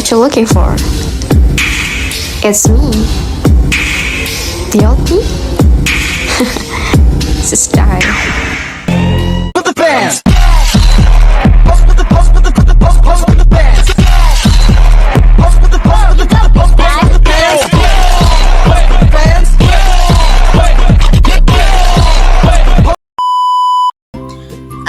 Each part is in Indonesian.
what you're looking for. It's me, DLP. It's a style. Put the bands.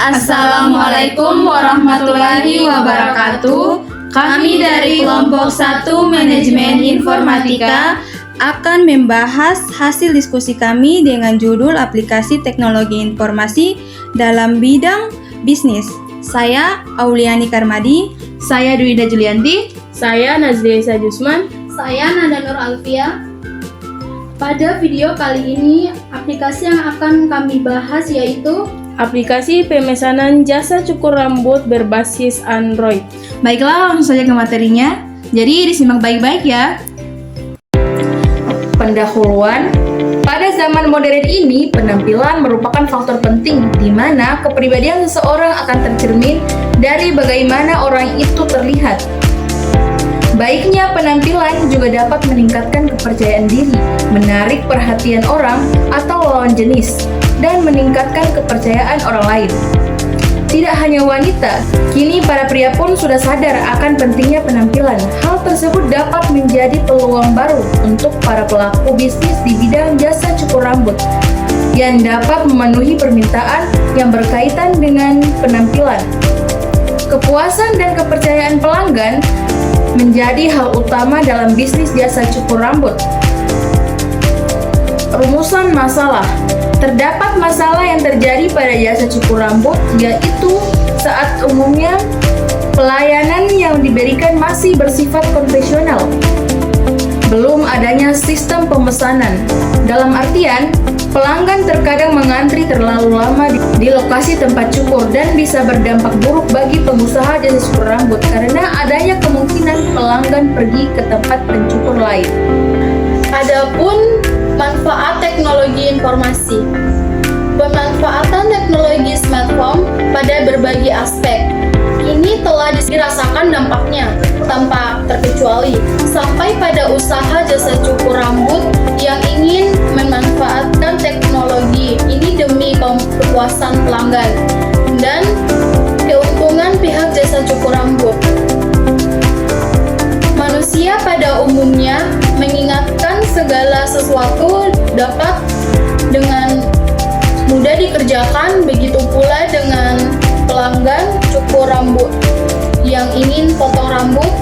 Assalamualaikum warahmatullahi wabarakatuh. Kami dari kelompok 1 Manajemen Informatika akan membahas hasil diskusi kami dengan judul Aplikasi Teknologi Informasi dalam Bidang Bisnis. Saya Auliani Karmadi. Saya Dwida Julianti. Saya Nazliesa Jusman. Saya Nada Nur Alfia. Pada video kali ini, aplikasi yang akan kami bahas yaitu aplikasi pemesanan jasa cukur rambut berbasis Android. Baiklah, langsung saja ke materinya. Jadi disimak baik-baik ya. Pendahuluan. Pada zaman modern ini, penampilan merupakan faktor penting di mana kepribadian seseorang akan tercermin dari bagaimana orang itu terlihat. Baiknya penampilan juga dapat meningkatkan kepercayaan diri, menarik perhatian orang atau lawan jenis, dan meningkatkan kepercayaan orang lain. Tidak hanya wanita, kini para pria pun sudah sadar akan pentingnya penampilan. Hal tersebut dapat menjadi peluang baru untuk para pelaku bisnis di bidang jasa cukur rambut yang dapat memenuhi permintaan yang berkaitan dengan penampilan. Kepuasan dan kepercayaan pelanggan menjadi hal utama dalam bisnis jasa cukur rambut. Rumusan masalah. Terdapat masalah yang terjadi pada jasa cukur rambut, yaitu saat umumnya pelayanan yang diberikan masih bersifat konvensional. Belum adanya sistem pemesanan. Dalam artian, pelanggan terkadang mengantri terlalu lama di lokasi tempat cukur dan bisa berdampak buruk bagi pengusaha jasa cukur rambut karena adanya kemungkinan pelanggan pergi ke tempat pencukur lain. Adapun manfaat teknologi informasi. Pemanfaatan teknologi smartphone pada berbagai aspek. Ini telah dirasakan dampaknya tanpa terkecuali sampai pada usaha jasa cukur rambut yang ingin memanfaatkan teknologi ini demi kepuasan pelanggan dan keuntungan pihak jasa cukur rambut. Manusia pada umumnya mengingatkan segala sesuatu dapat dengan mudah dikerjakan, begitu pula dengan pelanggan cukur rambut yang ingin potong rambut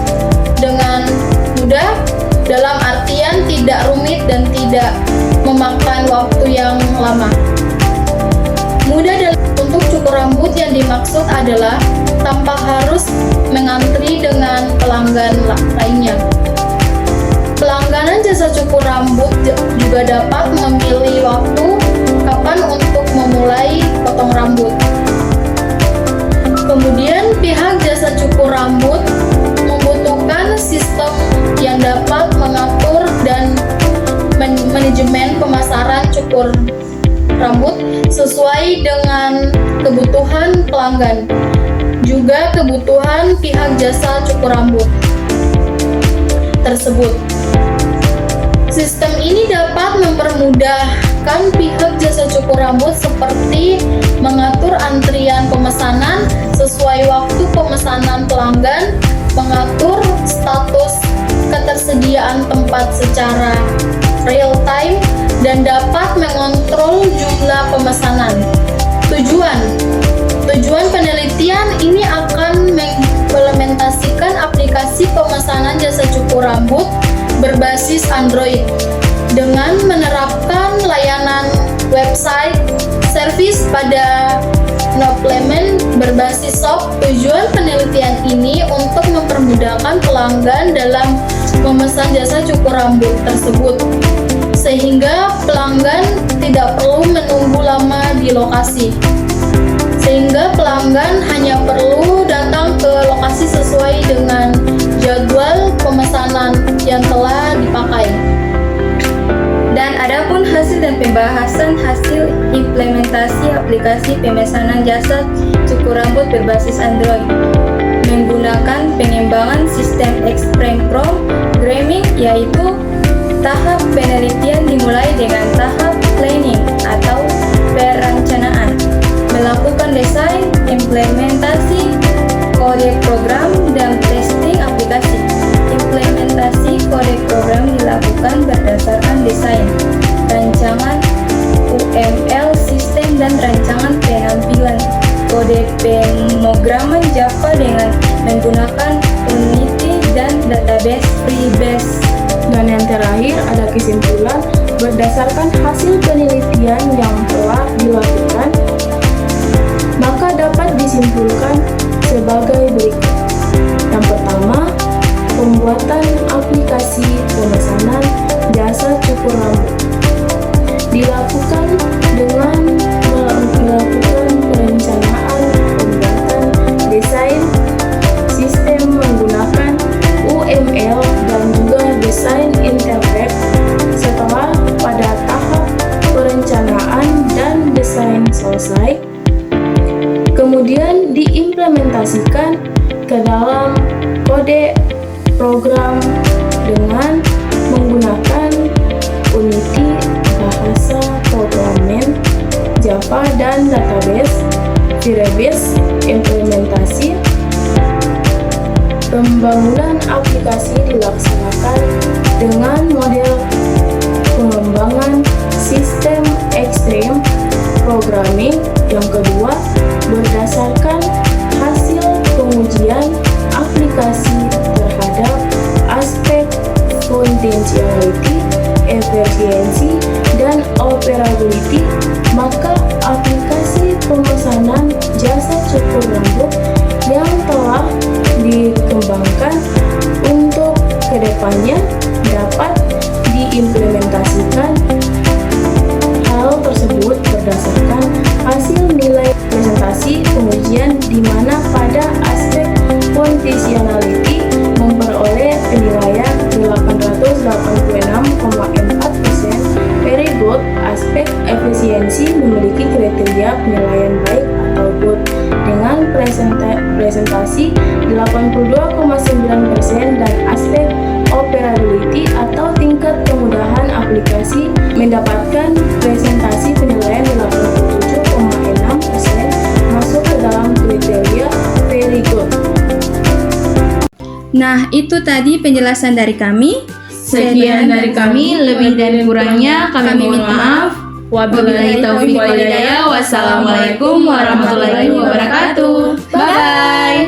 dengan mudah, dalam artian tidak rumit dan tidak memakan waktu yang lama. Mudah untuk cukur rambut yang dimaksud adalah tanpa harus mengantri dengan pelanggan lainnya. Pelangganan jasa cukur rambut juga dapat memilih waktu kapan untuk memulai potong rambut. Kemudian pihak jasa cukur rambut membutuhkan sistem yang dapat mengatur dan manajemen pemasaran cukur rambut sesuai dengan kebutuhan pelanggan, juga kebutuhan pihak jasa cukur rambut tersebut. Sistem ini dapat mempermudahkan pihak jasa cukur rambut seperti mengatur antrian pemesanan sesuai waktu pemesanan pelanggan, mengatur status ketersediaan tempat secara real time, dan dapat mengontrol jumlah pemesanan. Tujuan penelitian ini akan mengimplementasikan aplikasi pemesanan jasa cukur rambut berbasis Android dengan menerapkan layanan website service pada no-payment berbasis shop. Tujuan penelitian ini untuk mempermudahkan pelanggan dalam memesan jasa cukur rambut tersebut, sehingga pelanggan tidak perlu menunggu lama di lokasi, sehingga pelanggan hanya perlu datang ke lokasi sesuai dengan jadwal pemesanan yang telah dipakai. Dan adapun hasil dan pembahasan hasil implementasi aplikasi pemesanan jasa cukur rambut berbasis Android. menggunakan pengembangan sistem X-frame programming, yaitu tahap penelitian dimulai dengan tahap planning atau perencanaan, melakukan desain, implementasi kode program, dan testing aplikasi. Implementasi kode program dilakukan berdasarkan desain, rancangan UML sistem, dan rancangan penampilan kode pemrograman Java dengan menggunakan Unity dan database Freebase. Dan yang terakhir ada kesimpulan berdasarkan hasil penelitian yang telah dilakukan, maka dapat disimpulkan sebagai berikut. Yang pertama, pembuatan aplikasi pemesanan jasa cukur rambut dilakukan dengan melakukan perencanaan, pembuatan desain sistem menggunakan UML dan juga desain interface. Setelah pada tahap perencanaan dan desain selesai, kemudian diimplementasikan ke dalam kode program dengan menggunakan Unity, bahasa programming Java, dan database Firebase. Implementasi pembangunan aplikasi dilaksanakan dengan model pengembangan sistem X-frame programming. Yang kedua, berdasarkan hasil pengujian aplikasi terhadap aspek functionality, efisiensi, dan operability, maka aplikasi pemesanan jasa cukur rambut yang telah dikembangkan untuk kedepannya dapat diimplementasikan. Hal tersebut berdasarkan hasil nilai presentasi pengujian di mana pada aspek functionality memperoleh penilaian 886,4%, very good. Aspek efisiensi memiliki kriteria penilaian baik atau good dengan presentasi 82,9%, dan aspek operability atau tingkat kemudahan aplikasi mendapatkan presentasi penilaian 87,6%, masuk ke dalam kriteria very good. Nah, itu tadi penjelasan dari kami. Sekian dari kami, lebih dan kurangnya kami mohon maaf. Wabillahi taufiq wal hidayah. Wassalamualaikum warahmatullahi wabarakatuh. Bye bye.